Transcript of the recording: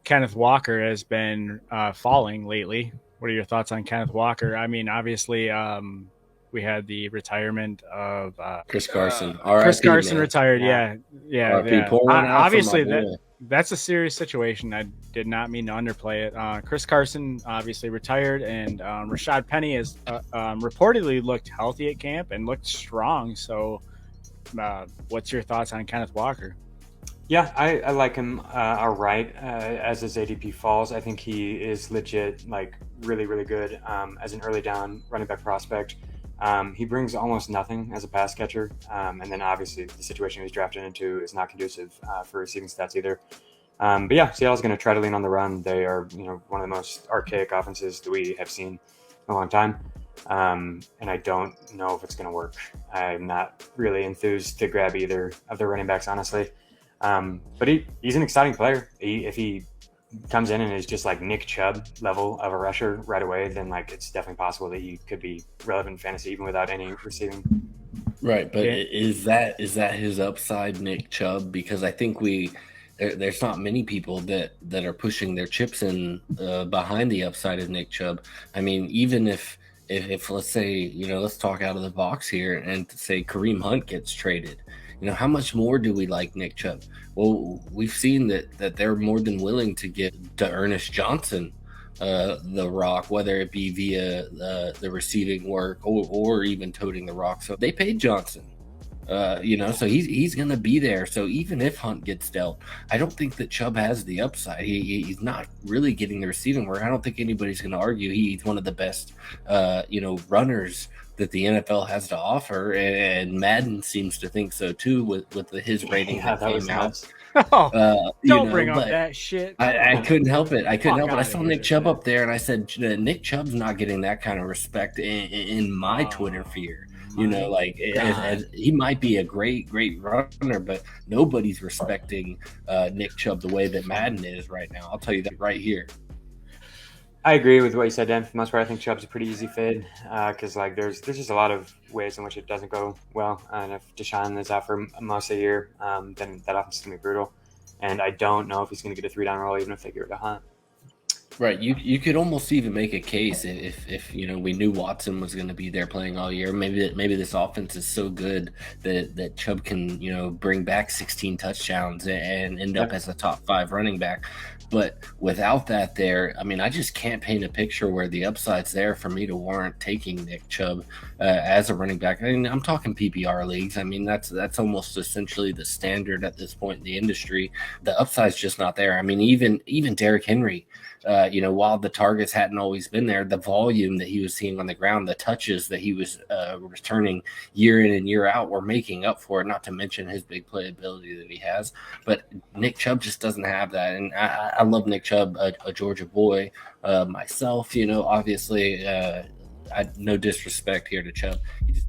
Kenneth Walker has been falling lately. What are your thoughts on Kenneth Walker? I mean, obviously, we had the retirement of Chris Carson, Chris R.I.P. Carson man, retired. Yeah. Yeah, yeah, R.I.P. yeah. Pour one out for my Obviously, boy. that's a serious situation. I did not mean to underplay it. Chris Carson obviously retired, and Rashaad Penny has reportedly looked healthy at camp and looked strong. So, what's your thoughts on Kenneth Walker? Yeah, I like him all right as his ADP falls. I think he is legit, like really, really good as an early down running back prospect. He brings almost nothing as a pass catcher. And then obviously the situation he was drafted into is not conducive for receiving stats either. But yeah, Seattle's going to try to lean on the run. They are, one of the most archaic offenses that we have seen in a long time. And I don't know if it's going to work. I'm not really enthused to grab either of their running backs, honestly. But he's an exciting player. If he comes in and is just like Nick Chubb level of a rusher right away, then like it's definitely possible that he could be relevant in fantasy even without any receiving. Right, but Yeah, is that his upside, Nick Chubb? Because I think there's not many people that are pushing their chips in behind the upside of Nick Chubb. I mean, even if let's say, let's talk out of the box here and say Kareem Hunt gets traded, how much more do we like Nick Chubb? Well, we've seen that they're more than willing to get to Ernest Johnson the rock, whether it be via the receiving work or even toting the rock. So they paid Johnson. So he's going to be there. So even if Hunt gets dealt, I don't think that Chubb has the upside. He's not really getting the receiving work. I don't think anybody's going to argue he's one of the best, runners that the NFL has to offer, and Madden seems to think so too with his rating Yeah, that that was came out. nuts. oh, don't bring up But that shit. Come I on, couldn't help it. I couldn't fuck help it. I out of saw Nick here, Chubb man. up there, and I said, Nick Chubb's not getting that kind of respect in my Twitter Oh feed. my Like god. he might be a great runner, but nobody's respecting Nick Chubb the way that Madden is right now. I'll tell you that right here. I agree with what you said, Dan. For the most part, I think Chubb's a pretty easy fade because like there's just a lot of ways in which it doesn't go well. And if Deshaun is out for most of the year, then that offense is gonna be brutal. And I don't know if he's gonna get a 3-down role even if they get rid of Hunt. Right, you could almost even make a case if we knew Watson was going to be there playing all year. Maybe this offense is so good that Chubb can bring back 16 touchdowns and end up Yeah. as a top 5 running back. But without that there, I mean, I just can't paint a picture where the upside's there for me to warrant taking Nick Chubb as a running back. I mean, I'm talking PPR leagues. I mean, that's almost essentially the standard at this point in the industry. The upside's just not there. I mean, even Derrick Henry. While the targets hadn't always been there, the volume that he was seeing on the ground, the touches that he was returning year in and year out were making up for it, not to mention his big playability that he has. But Nick Chubb just doesn't have that. And I love Nick Chubb, a Georgia boy myself, obviously. No disrespect here to Chubb. He just